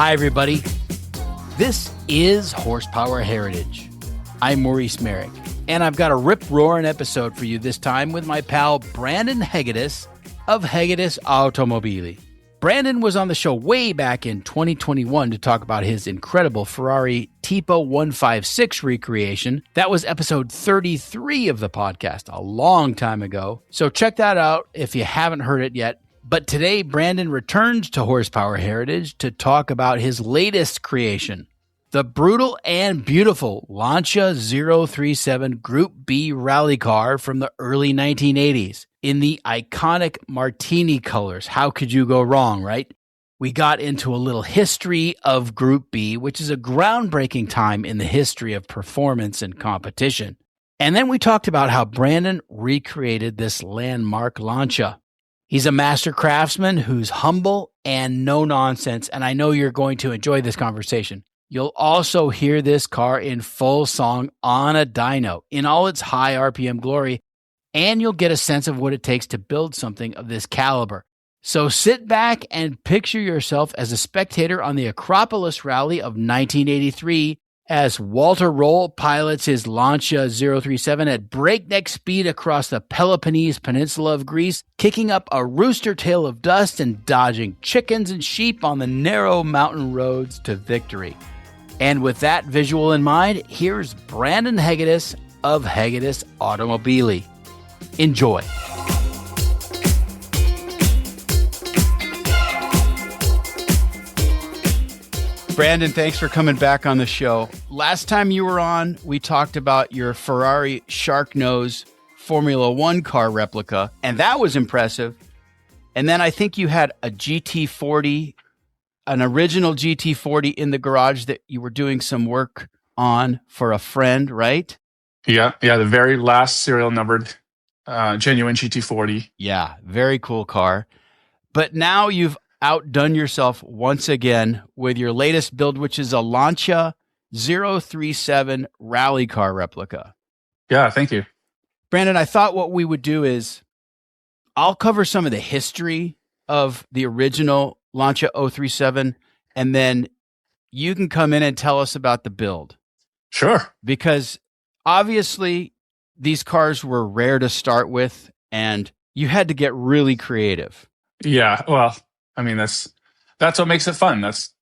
Hi, everybody. This is Horsepower Heritage. I'm Maurice Merrick, and I've got a rip-roaring episode for you this time with my pal Brandon Hegedus of Hegedus Automobili. Brandon was on the show way back in 2021 to talk about his incredible Ferrari Tipo 156 recreation. That was episode 33 of the podcast, a long time ago. So check that out if you haven't heard it yet. But today, Brandon returns to Horsepower Heritage to talk about his latest creation, the brutal and beautiful Lancia 037 Group B rally car from the early 1980s in the iconic Martini colors. How could you go wrong, right? We got into a little history of Group B, which is a groundbreaking time in the history of performance and competition. And then we talked about how Brandon recreated this landmark Lancia. He's a master craftsman who's humble and no nonsense, and I know you're going to enjoy this conversation. You'll also hear this car in full song on a dyno in all its high RPM glory, and you'll get a sense of what it takes to build something of this caliber. So sit back and picture yourself as a spectator on the Acropolis Rally of 1983 as Walter Roll pilots his Lancia 037 at breakneck speed across the Peloponnese Peninsula of Greece, kicking up a rooster tail of dust and dodging chickens and sheep on the narrow mountain roads to victory. And with that visual in mind, here's Brandon Hegedus of Hegedus Automobili. Enjoy. Brandon, thanks for coming back on the show. Last time you were on, we talked about your Ferrari Sharknose Formula One car replica, and that was impressive. And then I think you had a GT40, an original GT40 in the garage that you were doing some work on for a friend, right? Yeah, the very last serial numbered genuine GT40. Yeah, very cool car. But now you've outdone yourself once again with your latest build, which is a Lancia 037 rally car replica. Yeah, thank you. Brandon, I thought what we would do is I'll cover some of the history of the original Lancia 037, and then you can come in and tell us about the build. Sure. Because obviously these cars were rare to start with, and you had to get really creative. Yeah, well, I mean, that's what makes it fun. That's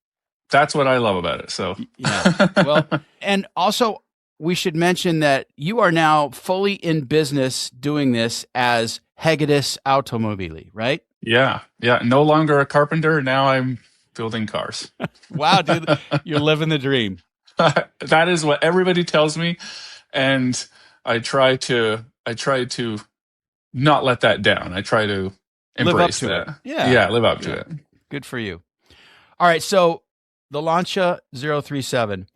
what I love about it. So yeah. Well, and also we should mention that you are now fully in business doing this as Hegedus Automobili, right? Yeah. No longer a carpenter. Now I'm building cars. Wow, dude, you're living the dream. That is what everybody tells me, and I try to not let that down. I try to embrace that. Yeah, live up to it. Good for you. All right, so the Lancia 037.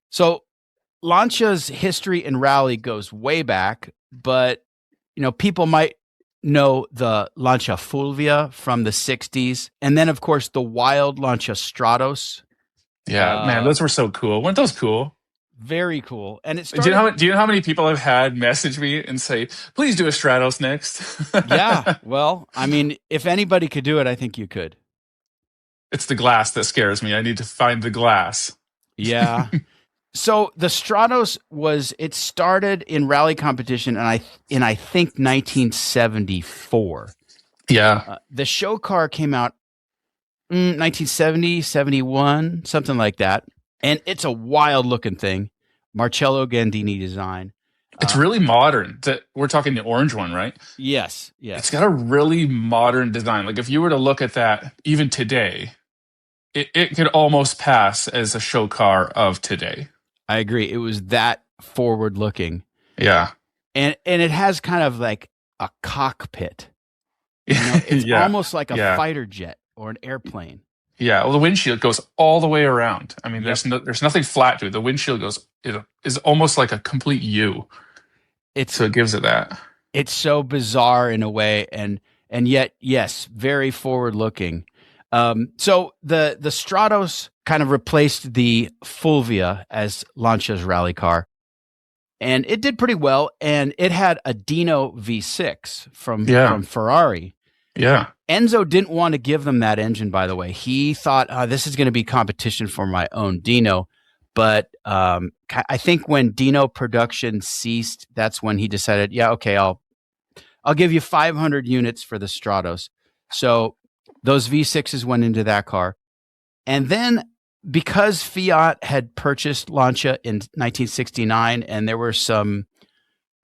So Lancia's history in rally goes way back, but people might know the Lancia Fulvia from the 60s, and then of course the wild Lancia Stratos. Yeah, man, those were so cool. Weren't those cool? Very cool. And it started... Do you know how many people I've had message me and say, please do a Stratos next? Yeah, well, I mean, if anybody could do it, I think you could. It's the glass that scares me. I need to find the glass. Yeah. So the Stratos it started in rally competition and I think 1974. Yeah. The show car came out 1970, 71, something like that. And it's a wild looking thing. Marcello Gandini design. It's really modern. We're talking the orange one, right? Yes. It's got a really modern design. Like if you were to look at that even today, it could almost pass as a show car of today. I agree. It was that forward looking. Yeah. And it has kind of like a cockpit. It's almost like a fighter jet or an airplane. Yeah, well, the windshield goes all the way around. I mean, there's nothing flat to it. The windshield is almost like a complete U. So it gives it that. It's so bizarre in a way, and yet, yes, very forward looking. So the Stratos kind of replaced the Fulvia as Lancia's rally car, and it did pretty well. And it had a Dino V6 from Ferrari. Yeah. Enzo didn't want to give them that engine, by the way. He thought, this is going to be competition for my own Dino. But I think when Dino production ceased, that's when he decided, yeah, okay, I'll give you 500 units for the Stratos. So those V6s went into that car. And then because Fiat had purchased Lancia in 1969, and there were some,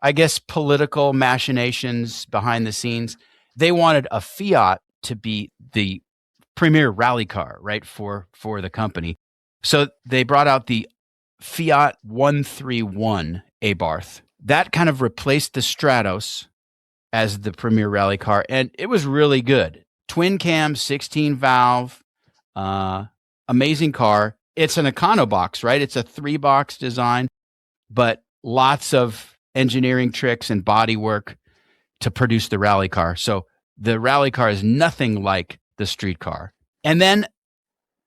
I guess, political machinations behind the scenes, they wanted a Fiat to be the premier rally car, right, for the company. So they brought out the Fiat 131 Abarth. That kind of replaced the Stratos as the premier rally car, and it was really good. Twin cam, 16 valve, amazing car. It's an econobox, right? It's a 3-box design, but lots of engineering tricks and body work to produce the rally car. So the rally car is nothing like the street car. And then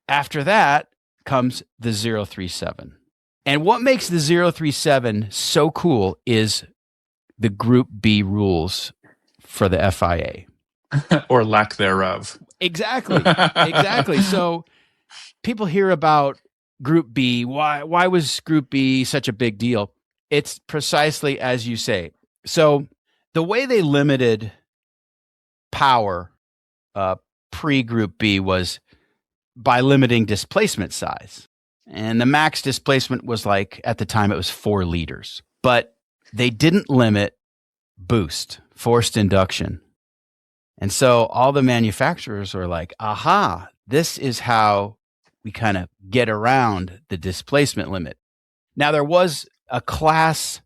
after that comes the 037. And what makes the 037 so cool is the Group B rules for the FIA. Or lack thereof. Exactly. So people hear about Group B. Why was Group B such a big deal? It's precisely as you say. So the way they limited power pre-Group B was by limiting displacement size. And the max displacement was at the time, it was 4 liters. But they didn't limit boost, forced induction. And so all the manufacturers were like, aha, this is how we kind of get around the displacement limit. Now, there was a class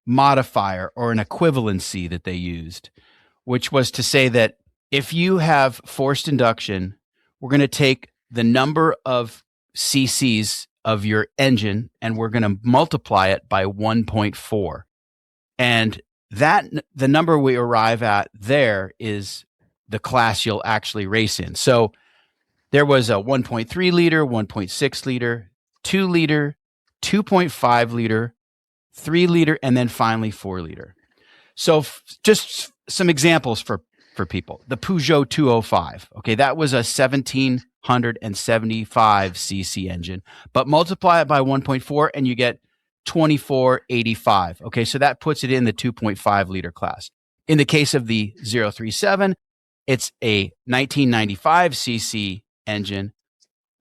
modifier or an equivalency that they used, which was to say that if you have forced induction, we're going to take the number of cc's of your engine and we're going to multiply it by 1.4. And the number we arrive at there is the class you'll actually race in. So there was a 1.3 liter, 1.6 liter, 2 liter, 2.5 liter, 3 liter, and then finally 4 liter. So just some examples for people. The Peugeot 205. Okay, that was a 1775 cc engine, but multiply it by 1.4 and you get 2485. Okay, so that puts it in the 2.5 liter class. In the case of the 037, it's a 1995 cc engine.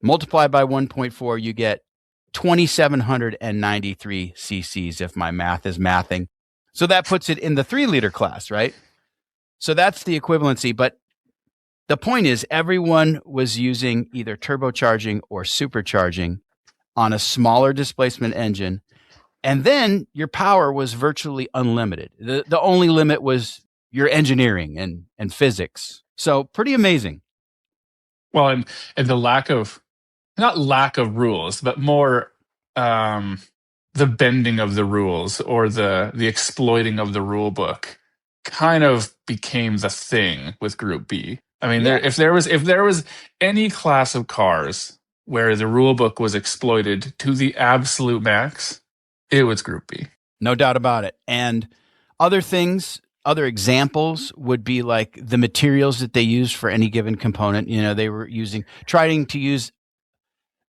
Multiply by 1.4, you get 2793 cc's if my math is mathing. So that puts it in the 3 liter class, right? So that's the equivalency. But the point is, everyone was using either turbocharging or supercharging on a smaller displacement engine. And then your power was virtually unlimited. The only limit was your engineering and physics. So pretty amazing. Well, and the not lack of rules, but more the bending of the rules or the exploiting of the rule book kind of became the thing with Group B. I mean, if there was any class of cars where the rule book was exploited to the absolute max, it was Group B. No doubt about it. And other examples would be like the materials that they used for any given component. You know, they were trying to use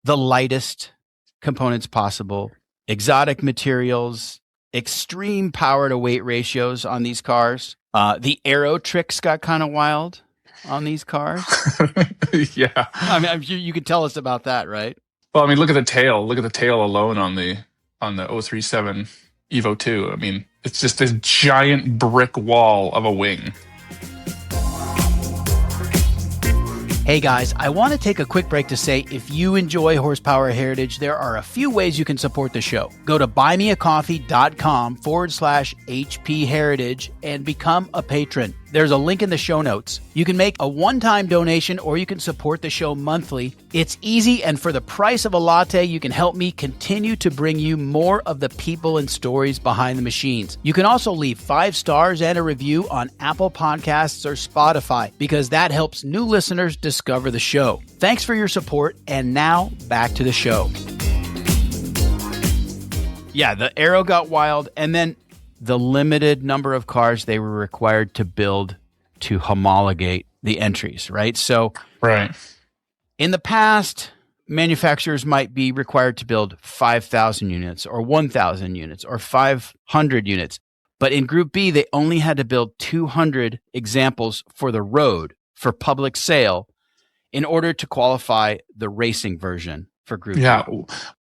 the lightest components possible, exotic materials, extreme power to weight ratios on these cars. The aero tricks got kind of wild on these cars. Yeah. I mean, I'm sure you could tell us about that, right? Well, I mean, look at the tail. Look at the tail alone on the 037 Evo 2. I mean, it's just this giant brick wall of a wing. Hey guys, I want to take a quick break to say if you enjoy Horsepower Heritage, there are a few ways you can support the show. Go to buymeacoffee.com/HP Heritage and become a patron. There's a link in the show notes. You can make a one-time donation or you can support the show monthly. It's easy, and for the price of a latte, you can help me continue to bring you more of the people and stories behind the machines. You can also leave 5 stars and a review on Apple Podcasts or Spotify because that helps new listeners discover the show. Thanks for your support, and now back to the show. Yeah, the aero got wild, and then the limited number of cars they were required to build to homologate the entries, right? So Right. in the past, manufacturers might be required to build 5,000 units or 1,000 units or 500 units. But in Group B, they only had to build 200 examples for the road for public sale in order to qualify the racing version for Group Yeah. B.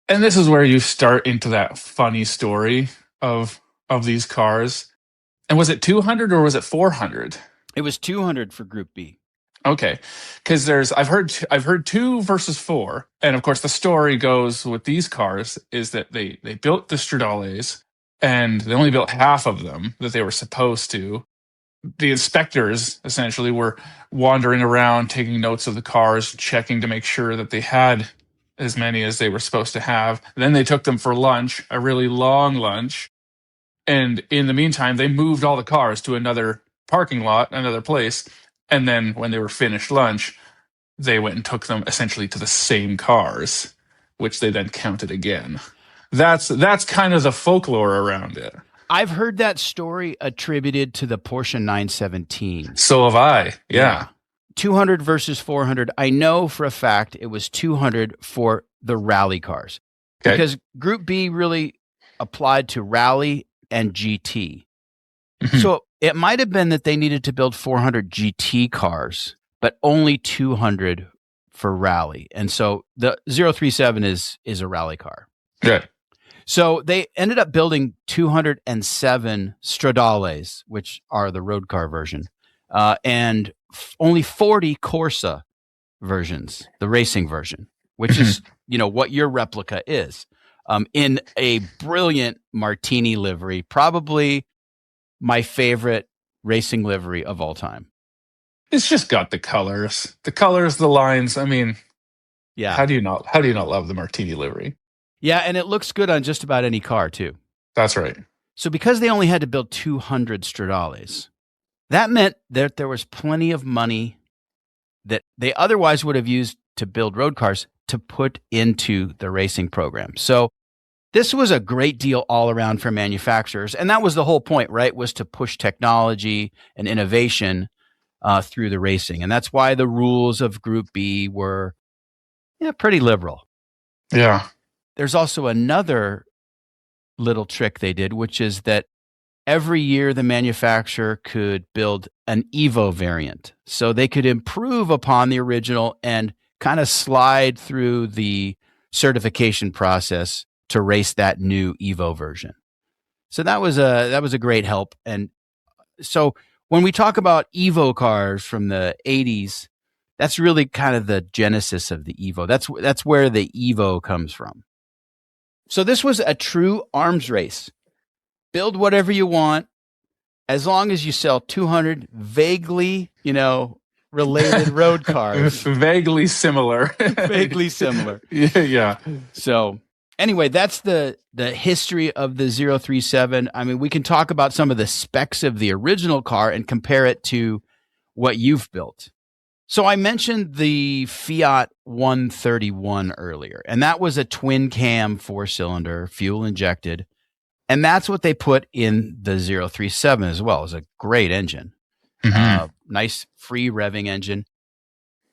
And this is where you start into that funny story of these cars. And was it 200 or was it 400? It was 200 for Group B. Okay, because I've heard 2 versus 4, and of course the story goes with these cars is that they built the Stradales and they only built half of them that they were supposed to. The inspectors essentially were wandering around taking notes of the cars, checking to make sure that they had as many as they were supposed to have. Then they took them for lunch, a really long lunch, and in the meantime they moved all the cars to another parking lot, another place. And then when they were finished lunch, they went and took them essentially to the same cars, which they then counted again. That's kind of the folklore around it. I've heard that story attributed to the Porsche 917. So have I. Yeah. 200 versus 400. I know for a fact it was 200 for the rally cars. Okay. Because Group B really applied to rally and GT. Mhm. So it might have been that they needed to build 400 GT cars, but only 200 for rally. And so the 037 is a rally car. Yeah. So they ended up building 207 Stradales, which are the road car version, and only 40 Corsa versions, the racing version, which is, what your replica is, in a brilliant martini livery, probably my favorite racing livery of all time. It's just got the colors, the lines. I mean, Yeah. How do you not love the martini livery? Yeah, and it looks good on just about any car too. That's right. So because they only had to build 200 Stradales, that meant that there was plenty of money that they otherwise would have used to build road cars to put into the racing program. So this was a great deal all around for manufacturers. And that was the whole point, right? Was to push technology and innovation through the racing. And that's why the rules of Group B were pretty liberal. Yeah. There's also another little trick they did, which is that every year the manufacturer could build an Evo variant. So they could improve upon the original and kind of slide through the certification process to race that new Evo version. So that was a great help. And so when we talk about Evo cars from the 80s, that's really kind of the genesis of the Evo. That's where the Evo comes from. So this was a true arms race. Build whatever you want, as long as you sell 200 vaguely, related road cars. Vaguely similar. Vaguely similar. Yeah. So anyway, that's the history of the 037. I mean, we can talk about some of the specs of the original car and compare it to what you've built. So I mentioned the Fiat 131 earlier, and that was a twin cam 4-cylinder, fuel injected. And that's what they put in the 037 as well. It was a great engine. Mm-hmm. Nice free revving engine.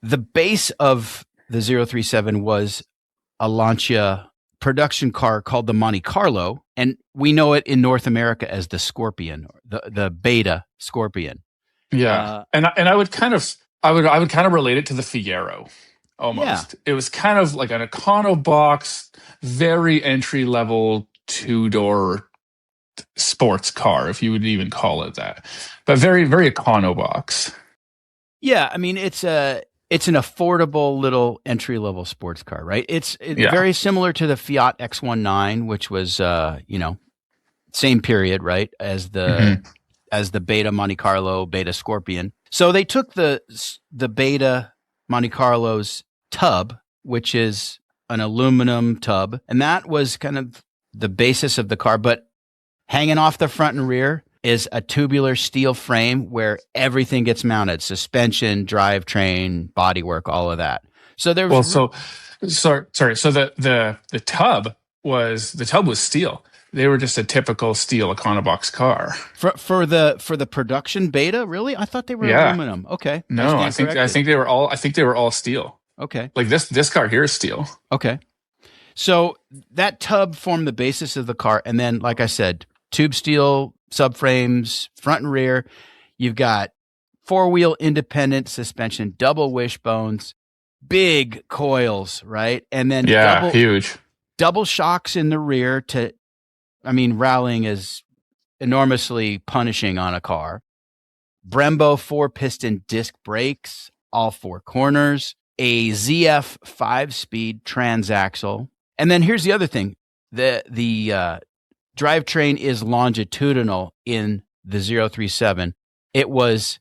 The base of the 037 was a Lancia production car called the Monte Carlo, and we know it in North America as the Scorpion, the Beta Scorpion. Yeah, and I would kind of relate it to the Figaro almost. Yeah. It was kind of like an econo box, very entry level 2-door sports car, if you would even call it that, but very, very econo box. Yeah, I mean it's an affordable little entry level sports car, right? It's very similar to the Fiat X19, which was same period, right, as the Beta Monte Carlo, Beta Scorpion. So they took the Beta Monte Carlo's tub, which is an aluminum tub, and that was kind of the basis of the car, but hanging off the front and rear is a tubular steel frame where everything gets mounted: suspension, drivetrain, bodywork, all of that. So there was So the tub was steel. they were just a typical steel Econobox car. For the production beta, really? I thought they were Yeah. aluminum. Okay. No, I think they were all steel. Okay. Like this car here is steel. Okay. So that tub formed the basis of the car, and then, like I said, tube steel subframes, front and rear. You've got four-wheel independent suspension, double wishbones, big coils, right? And then huge. Double shocks in the rear rallying is enormously punishing on a car. Brembo 4-piston disc brakes, all four corners, a ZF 5-speed transaxle. And then here's the other thing. The drivetrain is longitudinal in the 037. It was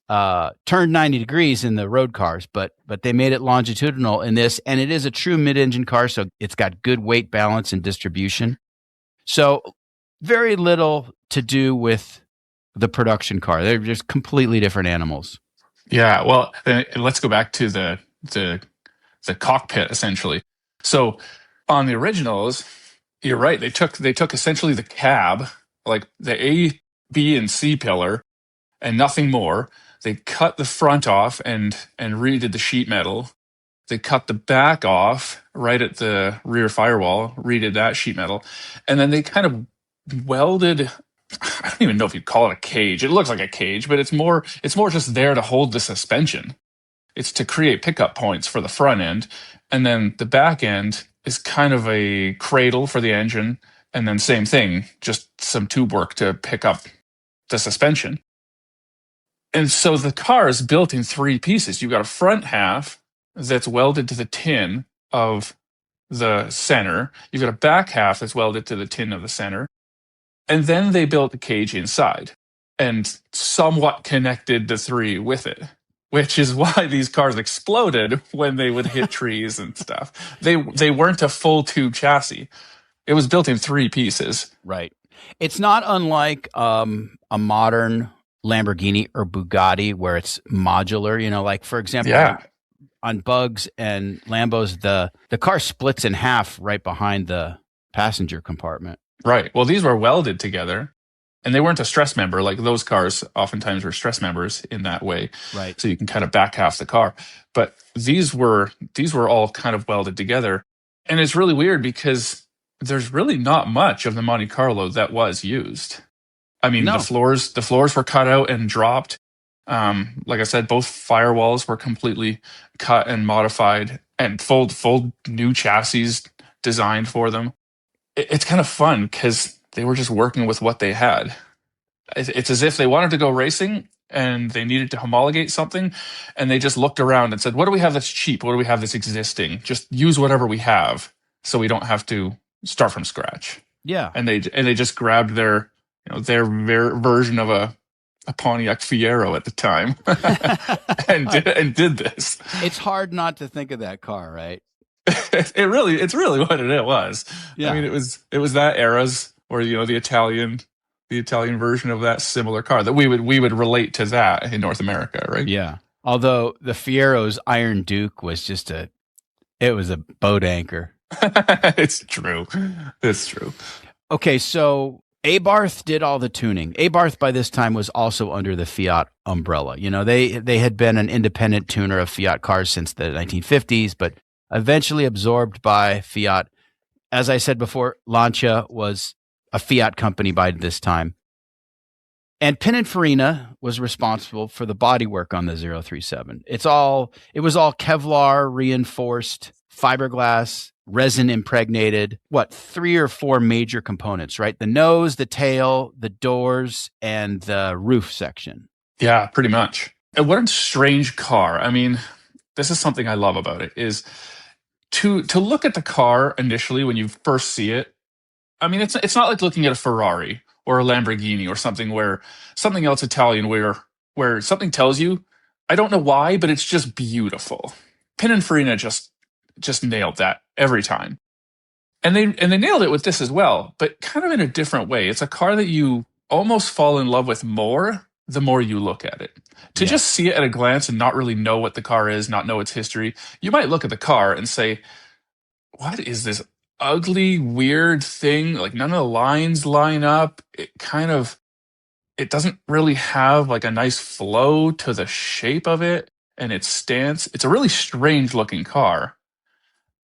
turned 90 degrees in the road cars, but they made it longitudinal in this, and it is a true mid-engine car, so it's got good weight balance and distribution. So very little to do with the production car. They're just completely different animals. Yeah, well, let's go back to the cockpit, essentially. So on the originals, you're right. They took essentially the cab, like the A, B, and C pillar, and nothing more. They cut the front off and redid the sheet metal. They cut the back off right at the rear firewall, redid that sheet metal, and then they kind of welded. I don't even know if you'd call it a cage. It looks like a cage, but it's more just there to hold the suspension. It's to create pickup points for the front end, and then the back end is kind of a cradle for the engine, and then same thing, just some tube work to pick up the suspension. And so the car is built in three pieces. You've got a front half that's welded to the tin of the center. You've got a back half that's welded to the tin of the center. And then they built the cage inside and somewhat connected the three with it, which is why these cars exploded when they would hit trees and stuff. They weren't a full tube chassis. It was built in three pieces. Right. It's not unlike a modern Lamborghini or Bugatti where it's modular, like, for example, on Bugs and Lambos, the car splits in half right behind the passenger compartment. Right. Well, these were welded together, and they weren't a stress member. Like those cars oftentimes were stress members in that way. Right. So you can kind of back half the car. But these were all kind of welded together. And it's really weird because there's really not much of the Monte Carlo that was used. I mean, the floors were cut out and dropped. Like I said, both firewalls were completely cut and modified, and full new chassis designed for them. It's kind of fun because they were just working with what they had. It's as if they wanted to go racing and they needed to homologate something, and they just looked around and said, what do we have that's cheap? What do we have that's existing? Just use whatever we have so we don't have to start from scratch. Yeah. And they just grabbed their version of a Pontiac Fiero at the time and did this. It's hard not to think of that car, right? It's really what it was. Yeah. I mean, it was that era's, or the Italian version of that similar car that we would relate to that in North America, right? Yeah. Although the Fiero's Iron Duke was it was a boat anchor. It's true. Okay, so Abarth did all the tuning. Abarth by this time was also under the Fiat umbrella. They had been an independent tuner of Fiat cars since the 1950s, but eventually absorbed by Fiat. As I said before, Lancia was a Fiat company by this time. And Pininfarina was responsible for the bodywork on the 037. It was all Kevlar reinforced, fiberglass, resin impregnated, 3 or 4 major components, right? The nose, the tail, the doors, and the roof section. Yeah, pretty much. And what a strange car. I mean, this is something I love about it, is to look at the car initially when you first see it. I mean, it's not like looking at a Ferrari or a Lamborghini or something else Italian where something tells you, I don't know why, but it's just beautiful. Pininfarina just nailed that every time. And they nailed it with this as well, but kind of in a different way. It's a car that you almost fall in love with more the more you look at it. To just see it at a glance and not really know what the car is, not know its history, you might look at the car and say, what is this ugly, weird thing. Like none of the lines line up. It doesn't really have like a nice flow to the shape of it and its stance. It's a really strange looking car,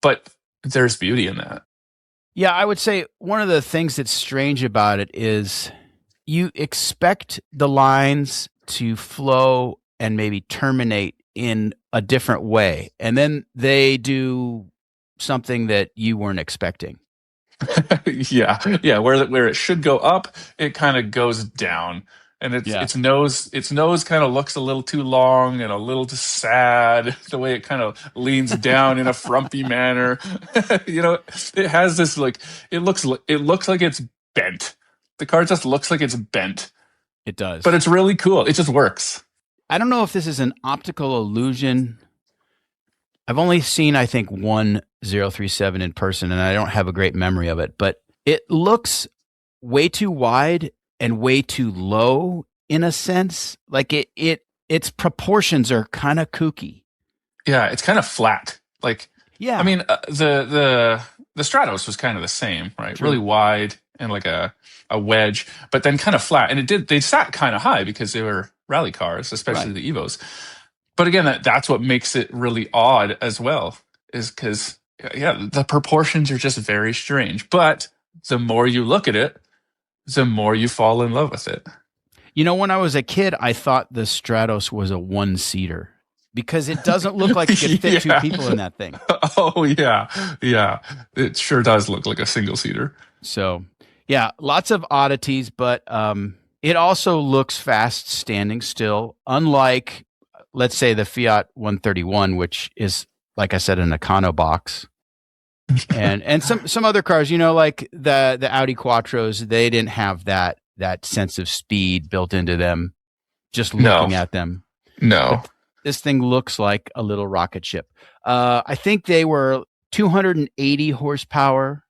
but there's beauty in that. Yeah, I would say one of the things that's strange about it is you expect the lines to flow and maybe terminate in a different way, and then they do something that you weren't expecting. Yeah. Where it should go up, it kind of goes down, and Yeah. its nose kind of looks a little too long and a little too sad. The way it kind of leans down in a frumpy manner, it has this like it looks like it's bent. The car just looks like it's bent, It does. but it's really cool. It just works. I don't know if this is an optical illusion. I've only seen, I think, one 037 in person, and I don't have a great memory of it, but it looks way too wide and way too low in a sense. Like its proportions are kind of kooky. Yeah, it's kind of flat. Like, Yeah. I mean, the Stratos was kind of the same, right? True. Really wide and like a wedge, but then kind of flat. And they sat kind of high because they were rally cars, especially Right. the Evos. But again, that's what makes it really odd as well, is because the proportions are just very strange. But the more you look at it, the more you fall in love with it. When I was a kid, I thought the Stratos was a one-seater because it doesn't look like it could fit two Yeah. people in that thing. Oh yeah, it sure does look like a single seater. So, yeah, lots of oddities, but it also looks fast standing still, unlike, let's say, the Fiat 131, which is, like I said, an Econo box. and some other cars, like the Audi Quattros, they didn't have that sense of speed built into them just looking at them. No. But this thing looks like a little rocket ship. I think they were 280 horsepower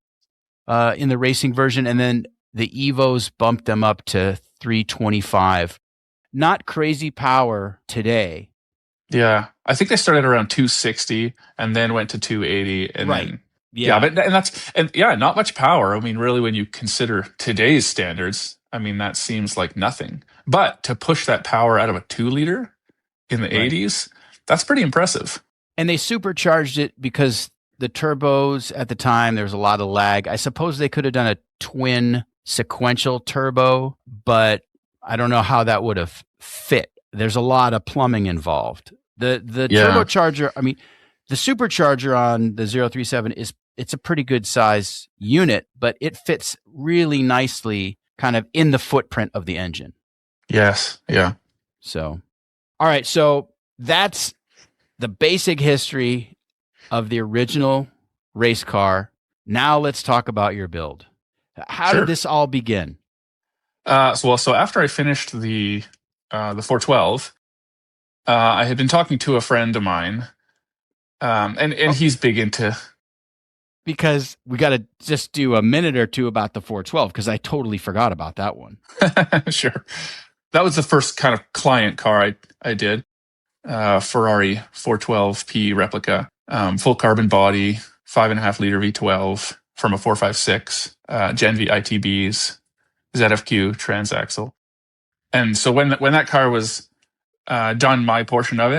in the racing version, and then the Evos bumped them up to 325. Not crazy power today. Yeah, I think they started around 260 and then went to 280, and Right. then Yeah. not much power. I mean, really, when you consider today's standards, I mean, that seems like nothing. But to push that power out of a 2-liter in the Right. 80s, that's pretty impressive. And they supercharged it because the turbos at the time, there was a lot of lag. I suppose they could have done a twin sequential turbo, but I don't know how that would have fit. There's a lot of plumbing involved. The turbocharger, I mean, the supercharger on the 037 it's a pretty good size unit, but it fits really nicely kind of in the footprint of the engine. Yes, yeah. So, all right, so that's the basic history of the original race car. Now let's talk about your build. How Sure. did this all begin? So after I finished the 412, I had been talking to a friend of mine, and he's big into. Because we got to just do a minute or two about the 412 because I totally forgot about that one. Sure. That was the first kind of client car I did. Ferrari 412P replica, full carbon body, 5.5-liter V12 from a 456, Gen V ITBs, ZFQ transaxle. And so when that car was done, my portion of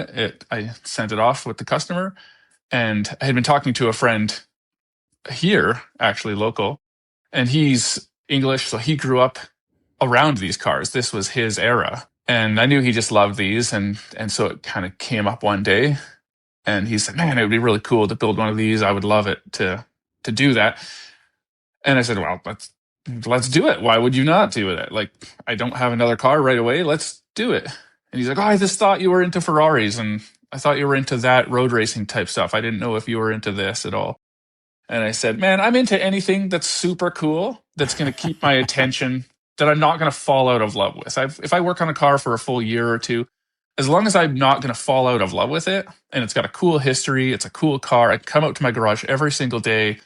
I sent it off with the customer, and I had been talking to a friend here, actually local, and he's English, so he grew up around these cars. This was his era, and I knew he just loved these, and so it kind of came up one day, and he said, "Man, it would be really cool to build one of these. I would love it to do that." And I said, "Well, let's do it. Why would you not do it? Like, I don't have another car right away. Let's do it." And he's like, "Oh, I just thought you were into Ferraris, and I thought you were into that road racing type stuff. I didn't know if you were into this at all." And I said, "Man, I'm into anything that's super cool, that's going to keep my attention, that I'm not going to fall out of love with. If I work on a car for a full year or two, as long as I'm not going to fall out of love with it, and it's got a cool history, it's a cool car, I come out to my garage every single day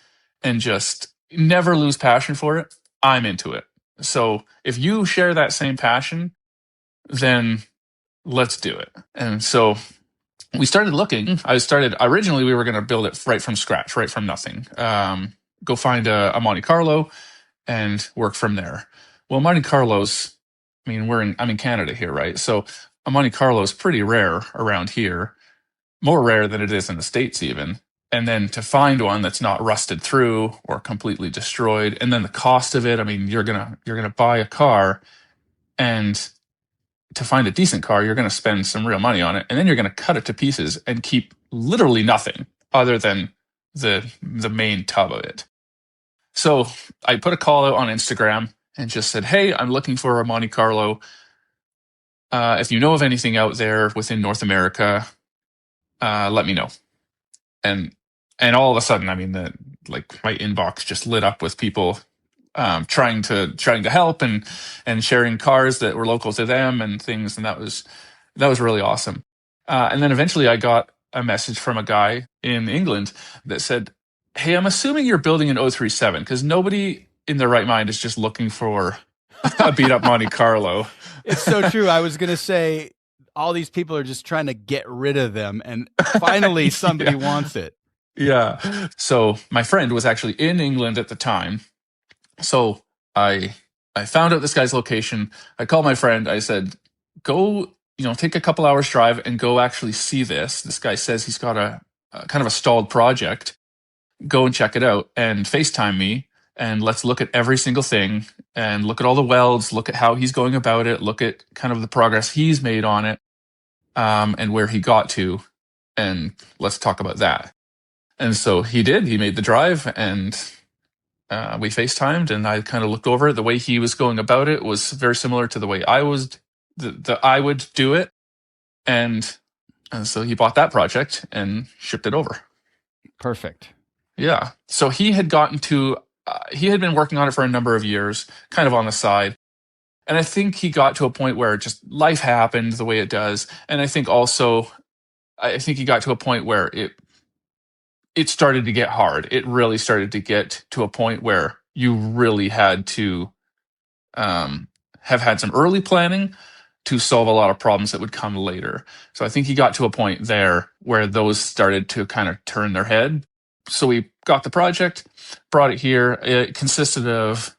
and just never lose passion for it, I'm into it. So if you share that same passion, then let's do it." And so we started looking. Originally we were going to build it right from scratch, right from nothing. go find a Monte Carlo and work from there. Well, Monte Carlos, I mean, I'm in Canada here, right? So a Monte Carlo is pretty rare around here, more rare than it is in the States even. And then to find one that's not rusted through or completely destroyed, and then the cost of it, I mean, you're gonna buy a car, and to find a decent car, you're gonna spend some real money on it, and then you're gonna cut it to pieces and keep literally nothing other than the main tub of it. So I put a call out on Instagram and just said, "Hey, I'm looking for a Monte Carlo. If you know of anything out there within North America, let me know." And all of a sudden, I mean, my inbox just lit up with people trying to help and sharing cars that were local to them and things, and that was really awesome. And then eventually, I got a message from a guy in England that said, "Hey, I'm assuming you're building an 037 because nobody in their right mind is just looking for a beat up Monte Carlo." It's so true. I was going to say all these people are just trying to get rid of them, and finally somebody wants it. Yeah. So my friend was actually in England at the time. So I found out this guy's location. I called my friend. I said, "Go, take a couple hours drive and go actually see this. This guy says he's got a kind of a stalled project. Go and check it out and FaceTime me, and let's look at every single thing and look at all the welds, look at how he's going about it, look at kind of the progress he's made on it, and where he got to, and let's talk about that." And so he did. He made the drive, and we FaceTimed, and I kind of looked over it. The way he was going about it was very similar to the way I would do it. And so he bought that project and shipped it over. Perfect. Yeah. So he had he had been working on it for a number of years, kind of on the side. And I think he got to a point where just life happened the way it does. And I think he got to a point where it started to get hard. It really started to get to a point where you really had to have had some early planning to solve a lot of problems that would come later. So I think he got to a point there where those started to kind of turn their head. So we got the project, brought it here. It consisted of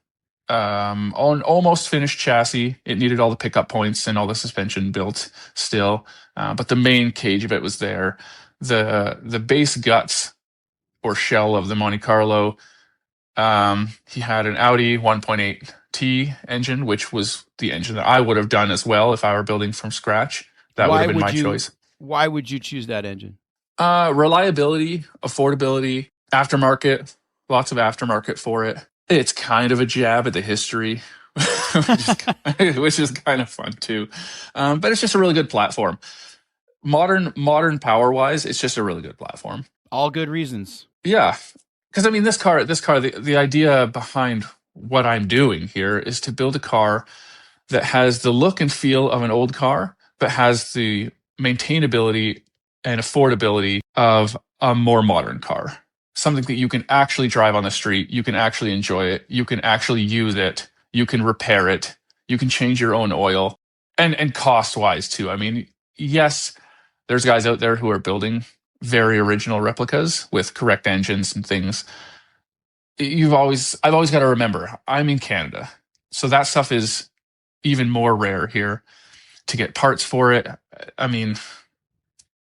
an almost finished chassis. It needed all the pickup points and all the suspension built still, but the main cage of it was there. The base guts or shell of the Monte Carlo, he had an Audi 1.8T engine, which was the engine that I would have done as well if I were building from scratch. That would have been my choice. Why would you choose that engine? Reliability, affordability, aftermarket, lots of aftermarket for it. It's kind of a jab at the history, which is kind of fun too. But it's just a really good platform. Modern power-wise, it's just a really good platform. All good reasons. Yeah. Because I mean, this car, the idea behind what I'm doing here is to build a car that has the look and feel of an old car, but has the maintainability and affordability of a more modern car. Something that you can actually drive on the street, you can actually enjoy it, you can actually use it, you can repair it, you can change your own oil, and cost-wise too. I mean, yes, there's guys out there who are building very original replicas with correct engines and things. I've always got to remember, I'm in Canada, so that stuff is even more rare here. To get parts for it, I mean,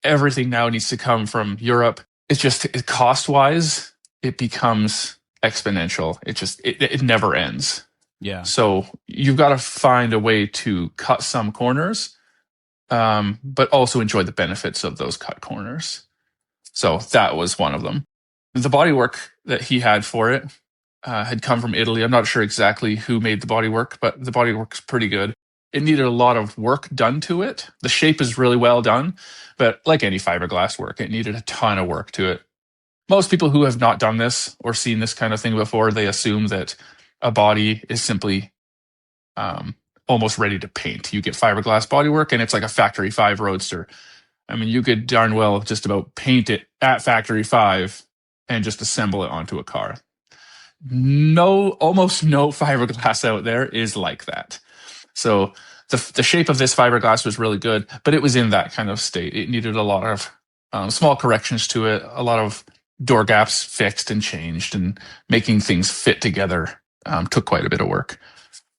everything now needs to come from Europe. It's just cost-wise, it becomes exponential. It never ends. Yeah. So you've got to find a way to cut some corners, but also enjoy the benefits of those cut corners. So that was one of them. The bodywork that he had for it had come from Italy. I'm not sure exactly who made the bodywork, but the bodywork's pretty good. It needed a lot of work done to it. The shape is really well done, but like any fiberglass work, it needed a ton of work to it. Most people who have not done this or seen this kind of thing before, they assume that a body is simply almost ready to paint. You get fiberglass bodywork and it's like a Factory 5 Roadster. I mean, you could darn well just about paint it at Factory 5 and just assemble it onto a car. Almost no fiberglass out there is like that. So the shape of this fiberglass was really good, but it was in that kind of state. It needed a lot of small corrections to it, a lot of door gaps fixed and changed, and making things fit together took quite a bit of work.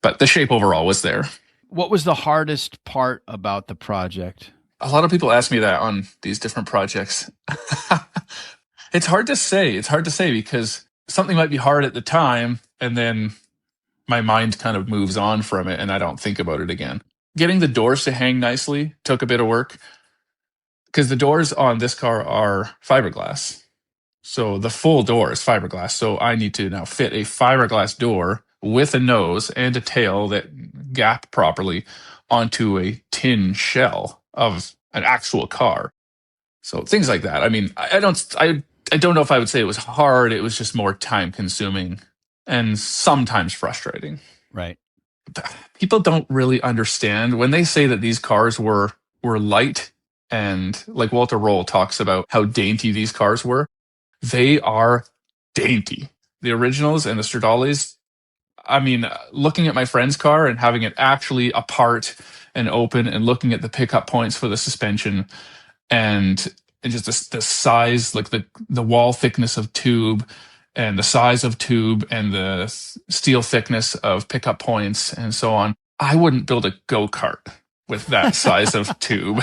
But the shape overall was there. What was the hardest part about the project? A lot of people ask me that on these different projects. It's hard to say. It's hard to say because something might be hard at the time, and then my mind kind of moves on from it and I don't think about it again. Getting the doors to hang nicely took a bit of work because the doors on this car are fiberglass. So the full door is fiberglass. So I need to now fit a fiberglass door with a nose and a tail that gap properly onto a tin shell of an actual car. So things like that. I mean, I don't know if I would say it was hard. It was just more time consuming and sometimes frustrating. Right. People don't really understand when they say that these cars were light, and like Walter Roll talks about how dainty these cars were. They are dainty. The originals and the Stradales, I mean, looking at my friend's car and having it actually apart and open and looking at the pickup points for the suspension and just the size, like the wall thickness of tube and the size of tube and the steel thickness of pickup points and so on. I wouldn't build a go-kart with that size of tube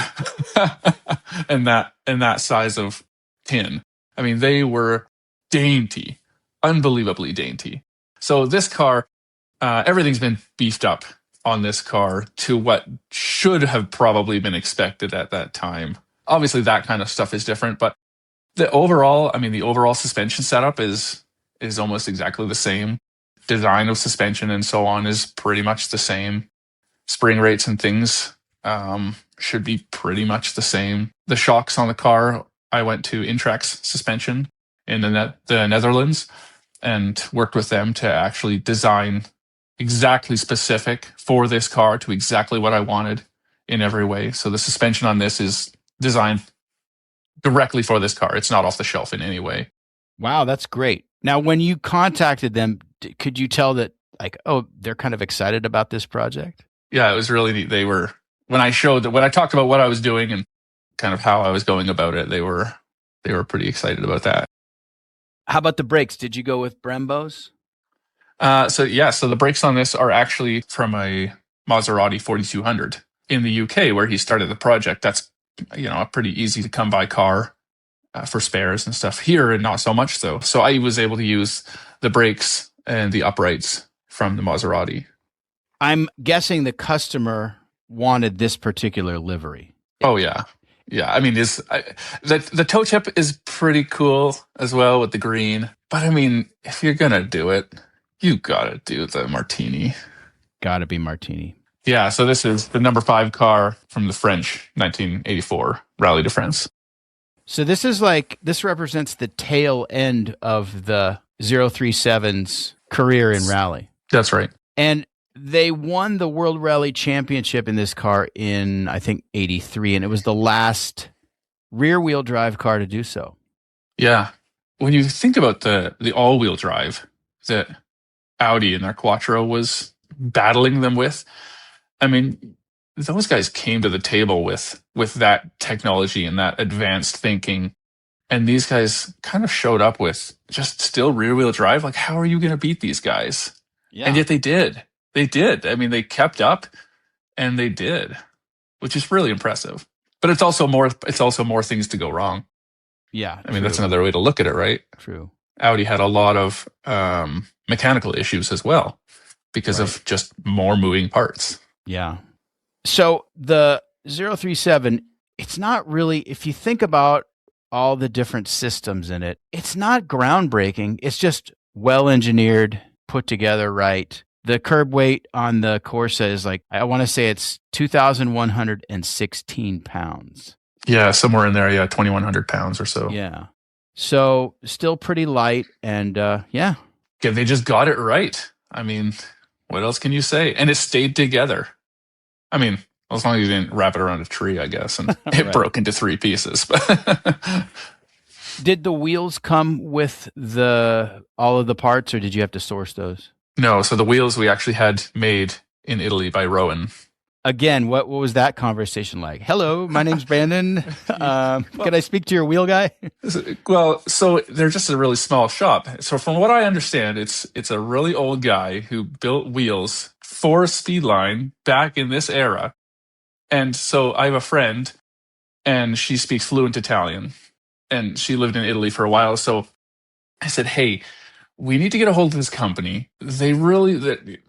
and that size of tin. I mean, they were dainty, unbelievably dainty. So this car, everything's been beefed up on this car to what should have probably been expected at that time. Obviously, that kind of stuff is different, but the overall suspension setup is almost exactly the same. Design of suspension and so on is pretty much the same. Spring rates and things should be pretty much the same. The shocks on the car, I went to Intrax Suspension in the Netherlands and worked with them to actually design exactly specific for this car to exactly what I wanted in every way. So the suspension on this is designed directly for this car. It's not off the shelf in any way. Wow, that's great. Now, when you contacted them, could you tell that, like, oh, they're kind of excited about this project? Yeah, it was really neat. When I talked about what I was doing and kind of how I was going about it, they were pretty excited about that. How about the brakes? Did you go with Brembos? So the brakes on this are actually from a Maserati 4200 in the UK where he started the project. That's, a pretty easy to come by car for spares and stuff. Here, not so much so. So I was able to use the brakes and the uprights from the Maserati. I'm guessing the customer wanted this particular livery. Oh, yeah. Yeah, I mean, the toe tip is pretty cool as well with the green. But I mean, if you're going to do it, you got to do the Martini. Got to be Martini. Yeah, so this is the number 5 car from the French 1984 Rally de France. So this represents the tail end of the 037's career in rally. That's right. And they won the World Rally Championship in this car in, I think, 83, and it was the last rear-wheel drive car to do so. Yeah. When you think about the all-wheel drive that Audi and their Quattro was battling them with, I mean, those guys came to the table with that technology and that advanced thinking, and these guys kind of showed up with just still rear-wheel drive. Like, how are you going to beat these guys? Yeah. And yet they did. They did. I mean, they kept up, and they did, which is really impressive. But it's also more things to go wrong. Yeah, I mean, that's another way to look at it, right? True. Audi had a lot of mechanical issues as well because of just more moving parts. Yeah. So the 037, it's not really, if you think about all the different systems in it, it's not groundbreaking. It's just well engineered, put together right. The curb weight on the Corsa is I want to say it's 2,116 pounds. Yeah, somewhere in there. Yeah, 2,100 pounds or so. Yeah. So still pretty light. And yeah, they just got it right. I mean, what else can you say? And it stayed together. I mean, as long as you didn't wrap it around a tree, I guess, and it broke into 3 pieces. Did the wheels come with all of the parts, or did you have to source those? No, so the wheels we actually had made in Italy by Rowan. Again, what was that conversation like? Hello, my name's Brandon. Can I speak to your wheel guy? Well, so they're just a really small shop. So from what I understand, it's a really old guy who built wheels for Speedline back in this era. And so I have a friend, and she speaks fluent Italian, and she lived in Italy for a while. So I said, hey, we need to get a hold of this company. We're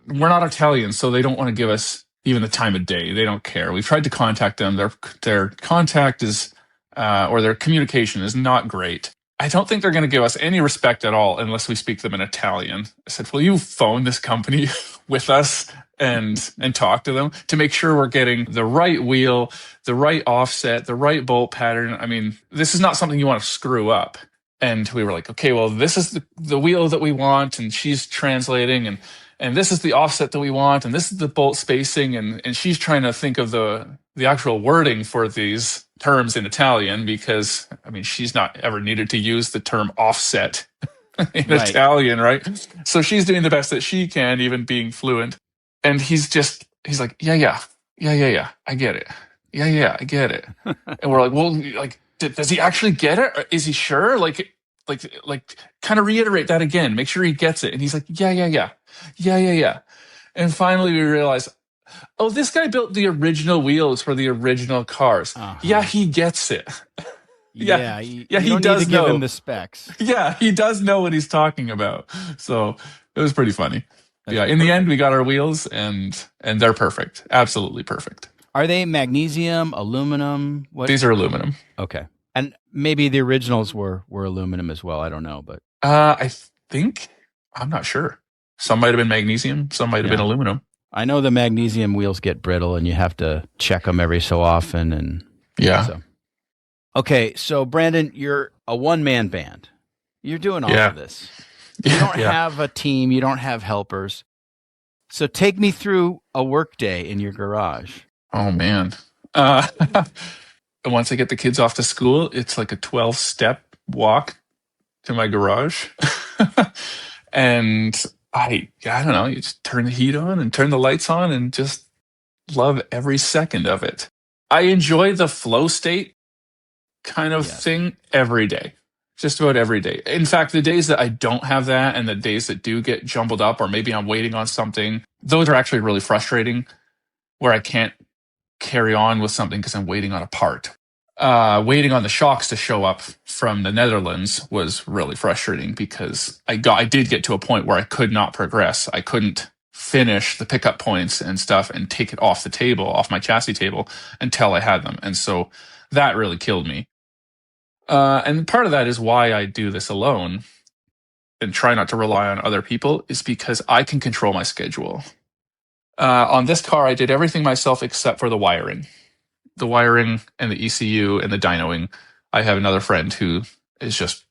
not Italian, so they don't want to give us even the time of day. They don't care. We've tried to contact them. Their contact is, or their communication is not great. I don't think they're going to give us any respect at all unless we speak them in Italian. I said, will you phone this company with us and talk to them to make sure we're getting the right wheel, the right offset, the right bolt pattern? I mean, this is not something you want to screw up. And we were like, okay, well, this is the wheel that we want. And she's translating, and this is the offset that we want. And this is the bolt spacing. And she's trying to think of the actual wording for these terms in Italian, because, I mean, she's not ever needed to use the term offset in Italian, right? So she's doing the best that she can, even being fluent. And he's like, yeah, I get it. Yeah, I get it. And we're like, well, like, does he actually get it? Or is he sure? Like, kind of reiterate that again. Make sure he gets it. And he's like, yeah. And finally we realize, oh, this guy built the original wheels for the original cars. Uh-huh. Yeah, he gets it. He does need to give him the specs. Yeah, he does know what he's talking about. So it was pretty funny. In the end, we got our wheels, and they're perfect. Absolutely perfect. Are they magnesium, aluminum? What? These are aluminum. Okay. And maybe the originals were aluminum as well. I don't know, but I think, I'm not sure. Some might have been magnesium. Some might have been aluminum. I know the magnesium wheels get brittle, and you have to check them every so often. And so. Okay, so Brandon, you're a one-man band. You're doing all of this. You don't have a team. You don't have helpers. So take me through a work day in your garage. Oh, man. Once I get the kids off to school, it's like a 12-step walk to my garage. And I don't know, you just turn the heat on and turn the lights on and just love every second of it. I enjoy the flow state kind of thing every day. Just about every day. In fact, the days that I don't have that and the days that do get jumbled up, or maybe I'm waiting on something, those are actually really frustrating, where I can't carry on with something because I'm waiting on a part. Waiting on the shocks to show up from the Netherlands was really frustrating, because I did get to a point where I could not progress. I couldn't finish the pickup points and stuff and take it off the table, off my chassis table, until I had them. And so that really killed me. And part of that is why I do this alone and try not to rely on other people, is because I can control my schedule. On this car, I did everything myself except for the wiring. The wiring and the ECU and the dynoing. I have another friend who is just,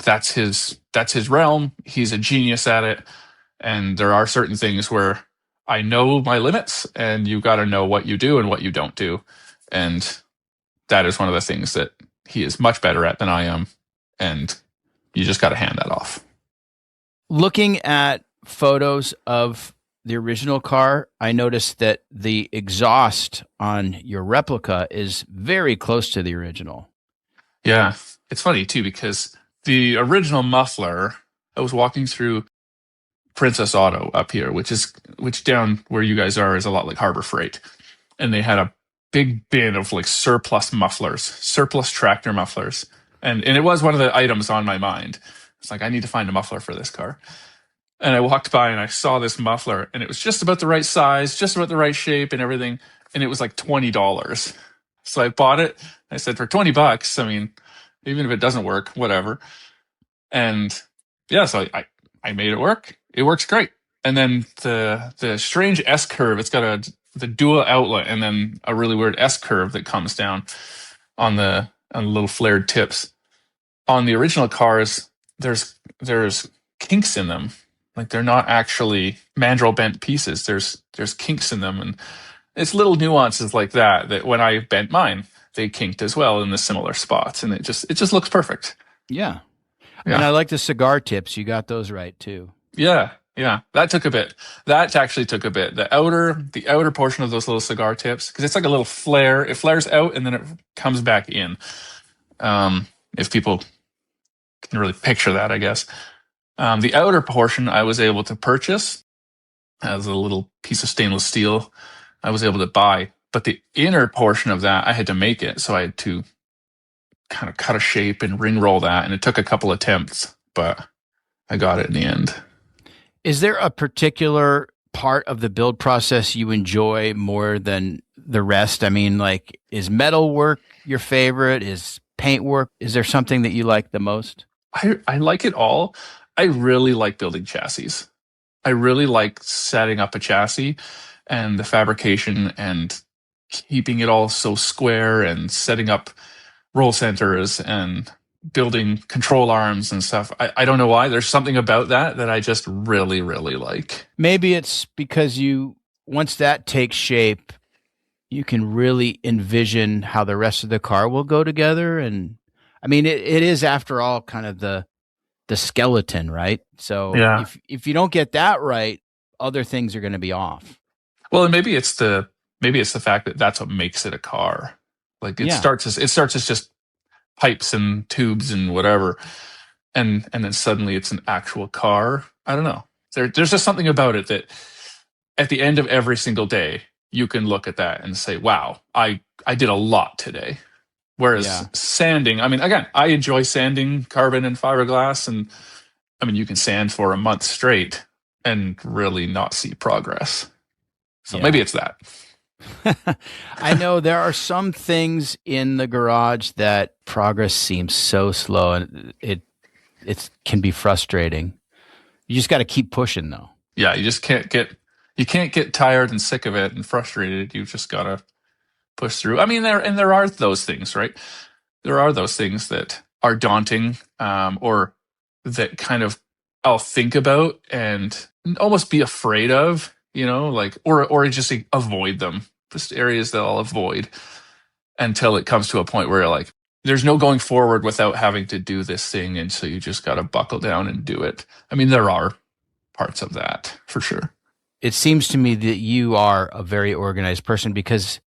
that's his realm. He's a genius at it. And there are certain things where I know my limits, and you got to know what you do and what you don't do. And that is one of the things that he is much better at than I am. And you just got to hand that off. Looking at photos of the original car, I noticed that the exhaust on your replica is very close to the original. Yeah, it's funny too, because the original muffler, I was walking through Princess Auto up here, which down where you guys are is a lot like Harbor Freight. And they had a big bin of like surplus tractor mufflers. And it was one of the items on my mind. It's like, I need to find a muffler for this car. And I walked by and I saw this muffler, and it was just about the right size, just about the right shape and everything. And it was like $20. So I bought it. I said, for $20, I mean, even if it doesn't work, whatever. And yeah, so I made it work. It works great. And then the strange S curve, it's got the dual outlet and then a really weird S curve that comes down on the little flared tips. On the original cars, there's kinks in them. Like, they're not actually mandrel bent pieces. There's kinks in them, and it's little nuances like that when I bent mine, they kinked as well in the similar spots, and it just looks perfect. Yeah. And I like the cigar tips. You got those right too. Yeah. Yeah, that took a bit. That actually took a bit. The outer portion of those little cigar tips, because it's like a little flare. It flares out and then it comes back in. If people can really picture that, I guess. The outer portion I was able to purchase as a little piece of stainless steel. I was able to buy, but the inner portion of that I had to make it. So I had to kind of cut a shape and ring roll that, and it took a couple attempts, but I got it in the end. Is there a particular part of the build process you enjoy more than the rest? I mean, like, is metal work your favorite? Is paint work? Is there something that you like the most? I like it all. I really like building chassis. I really like setting up a chassis and the fabrication and keeping it all so square and setting up roll centers and building control arms and stuff. I don't know why. There's something about that I just really, really like. Maybe it's because once that takes shape, you can really envision how the rest of the car will go together. And I mean, it is, after all, kind of the skeleton, right? So Yeah. if you don't get that right, other things are going to be off. Well, and maybe it's the fact that that's what makes it a car. Like it starts as just pipes and tubes and whatever, and then suddenly it's an actual car. I don't know. There's just something about it that at the end of every single day you can look at that and say, "Wow, I did a lot today." Whereas sanding, I mean, again, I enjoy sanding carbon and fiberglass, and I mean, you can sand for a month straight and really not see progress. So maybe it's that. I know there are some things in the garage that progress seems so slow, and it can be frustrating. You just got to keep pushing, though. Yeah, you just can't get tired and sick of it and frustrated. You just got to push through. I mean, there are those things, right? There are those things that are daunting, or that kind of I'll think about and almost be afraid of, like, or just avoid them. Just areas that I'll avoid until it comes to a point where you're like, there's no going forward without having to do this thing. And so you just got to buckle down and do it. I mean, there are parts of that for sure. It seems to me that you are a very organized person, because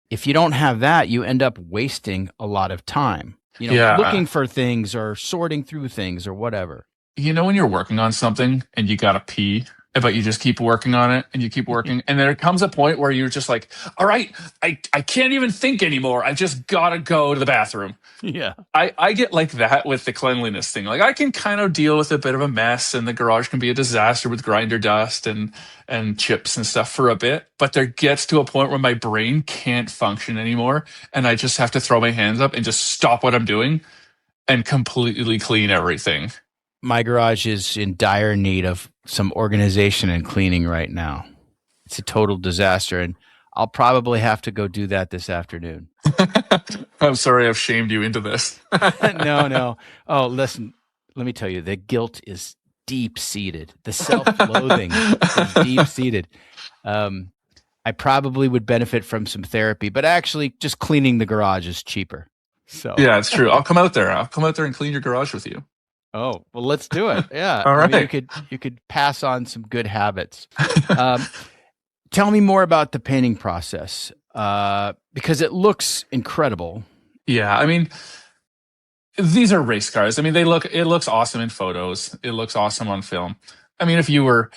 if you don't have that, you end up wasting a lot of time, looking for things or sorting through things or whatever. When you're working on something and you got to pee, but you just keep working on it and you keep working. And there comes a point where you're just like, all right, I can't even think anymore. I just got to go to the bathroom. Yeah. I get like that with the cleanliness thing. Like I can kind of deal with a bit of a mess, and the garage can be a disaster with grinder dust and chips and stuff for a bit. But there gets to a point where my brain can't function anymore. And I just have to throw my hands up and just stop what I'm doing and completely clean everything. My garage is in dire need of some organization and cleaning right now. It's a total disaster, and I'll probably have to go do that this afternoon. I'm sorry I've shamed you into this. No. Oh, listen, let me tell you, the guilt is deep-seated. The self-loathing is deep-seated. I probably would benefit from some therapy, but actually just cleaning the garage is cheaper. So yeah, it's true. I'll come out there and clean your garage with you. Oh, well, let's do it. Yeah. All right. I mean, you could pass on some good habits. Tell me more about the painting process, because it looks incredible. Yeah, I mean, these are race cars. I mean, it looks awesome in photos. It looks awesome on film. I mean, if you were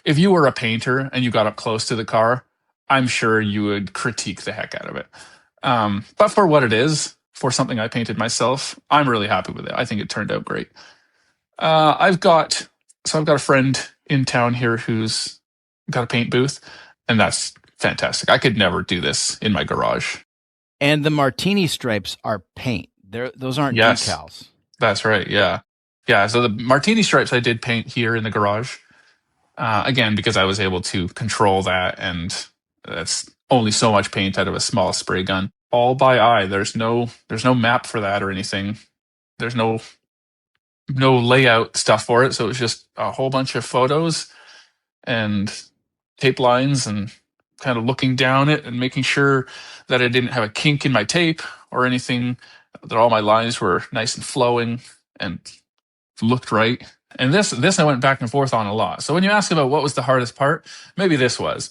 a painter and you got up close to the car, I'm sure you would critique the heck out of it. But for what it is, for something I painted myself, I'm really happy with it. I think it turned out great. I've got a friend in town here who's got a paint booth, and that's fantastic. I could never do this in my garage. And the martini stripes are paint. Those aren't decals. That's right. Yeah. Yeah. So the martini stripes I did paint here in the garage. Again, because I was able to control that, and that's only so much paint out of a small spray gun. All by eye. There's no map for that or anything. There's no layout stuff for it. So it's just a whole bunch of photos and tape lines and kind of looking down it and making sure that I didn't have a kink in my tape or anything, that all my lines were nice and flowing and looked right. And this I went back and forth on a lot. So when you ask about what was the hardest part, maybe this was.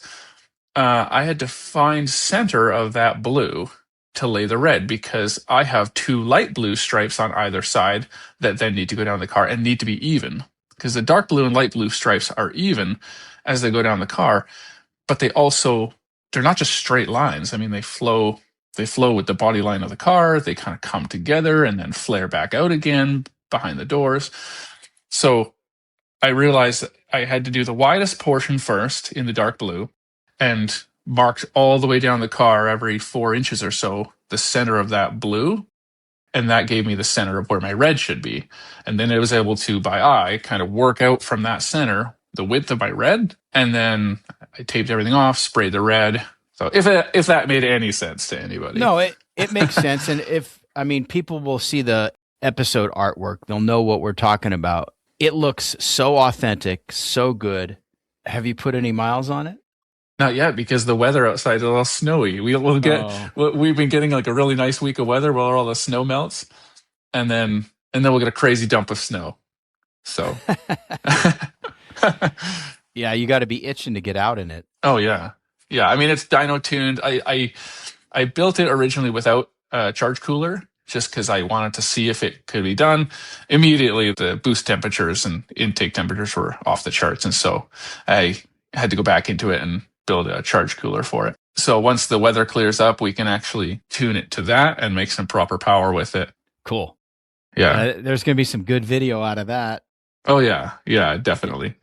I had to find center of that blue to lay the red because I have two light blue stripes on either side that then need to go down the car and need to be even. Because the dark blue and light blue stripes are even as they go down the car, but they're not just straight lines. I mean, they flow with the body line of the car. They kind of come together and then flare back out again behind the doors. So I realized that I had to do the widest portion first in the dark blue and marked all the way down the car every 4 inches or so the center of that blue. And that gave me the center of where my red should be. And then I was able to, by eye, kind of work out from that center the width of my red. And then I taped everything off, sprayed the red. So if that made any sense to anybody. No, it makes sense. And people will see the episode artwork, they'll know what we're talking about. It looks so authentic, so good. Have you put any miles on it? Not yet, because the weather outside is a little snowy. We'll get. We've been getting like a really nice week of weather where all the snow melts, and then we'll get a crazy dump of snow. So, yeah, you got to be itching to get out in it. Oh yeah. I mean, it's dyno tuned. I built it originally without a charge cooler, just because I wanted to see if it could be done. Immediately, the boost temperatures and intake temperatures were off the charts, and so I had to go back into it and build a charge cooler for it. So once the weather clears up, we can actually tune it to that and make some proper power with it. Cool. Yeah. There's going to be some good video out of that. Oh, yeah. Yeah, definitely.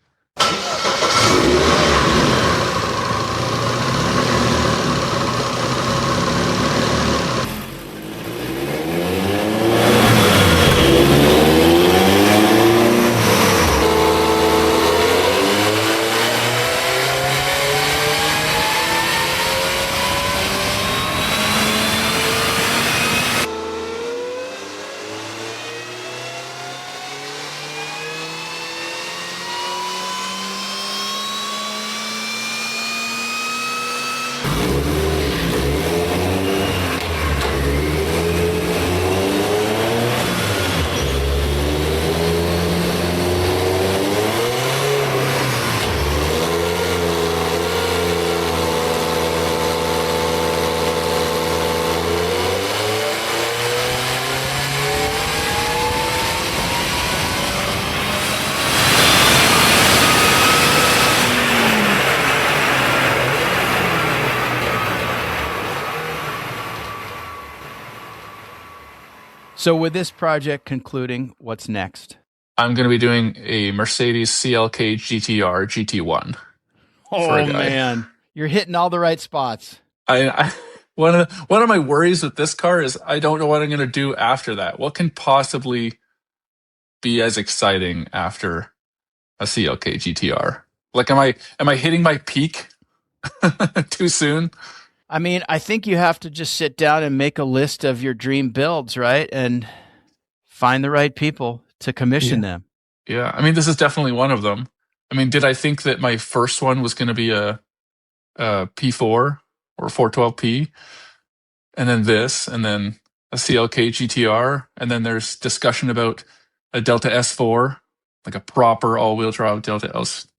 So with this project concluding, what's next? I'm going to be doing a Mercedes CLK GTR GT1. Oh man, you're hitting all the right spots. One of my worries with this car is I don't know what I'm going to do after that. What can possibly be as exciting after a CLK GTR? Like, am I hitting my peak too soon? I mean, I think you have to just sit down and make a list of your dream builds, right? And find the right people to commission them. Yeah. I mean, this is definitely one of them. I mean, did I think that my first one was going to be a P4 or 412P? And then this, and then a CLK GTR. And then there's discussion about a Delta S4, like a proper all-wheel drive Delta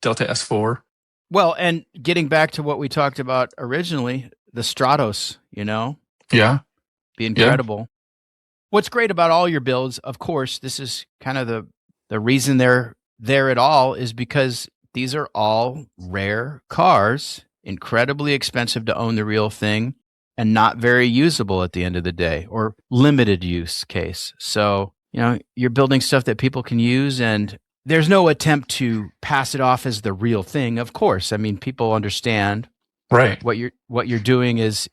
S4. Well, and getting back to what we talked about originally, the Stratos, Yeah. Be incredible. Yeah. What's great about all your builds, of course, this is kind of the reason they're there at all, is because these are all rare cars, incredibly expensive to own the real thing, and not very usable at the end of the day, or limited use case. So, you're building stuff that people can use, and there's no attempt to pass it off as the real thing, of course. I mean, people understand. Right. What you're doing is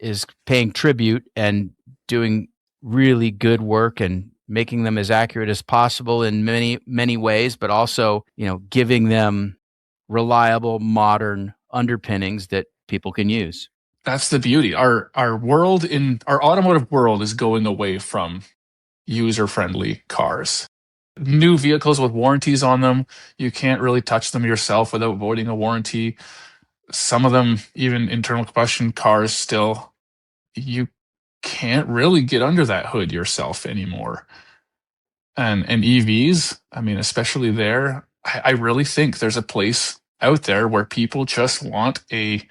paying tribute and doing really good work and making them as accurate as possible in many, many ways, but also, giving them reliable, modern underpinnings that people can use. That's the beauty. Our automotive world is going away from user-friendly cars. New vehicles with warranties on them, you can't really touch them yourself without voiding a warranty. Some of them, even internal combustion cars, still, you can't really get under that hood yourself anymore. And EVs, I mean, especially there, I really think there's a place out there where people just want a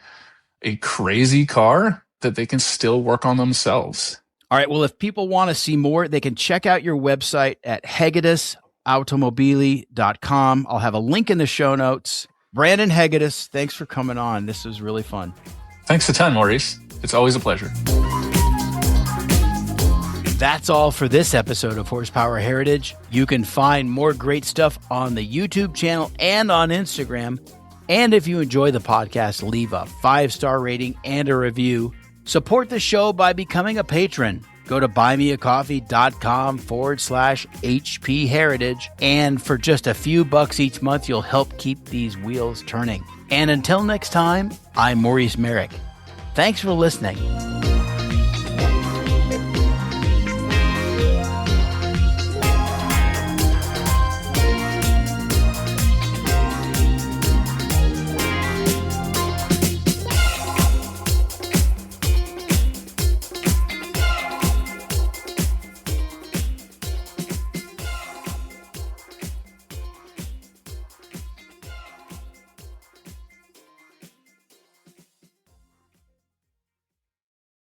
crazy car that they can still work on themselves. All right. Well, if people want to see more, they can check out your website at hegedusautomobili.com. I'll have a link in the show notes. Brandon Hegedus, thanks for coming on. This was really fun. Thanks a ton, Maurice. It's always a pleasure. That's all for this episode of Horsepower Heritage. You can find more great stuff on the YouTube channel and on Instagram. And if you enjoy the podcast, leave a 5-star rating and a review. Support the show by becoming a patron. Go to buymeacoffee.com/HP Heritage. And for just a few bucks each month, you'll help keep these wheels turning. And until next time, I'm Maurice Merrick. Thanks for listening.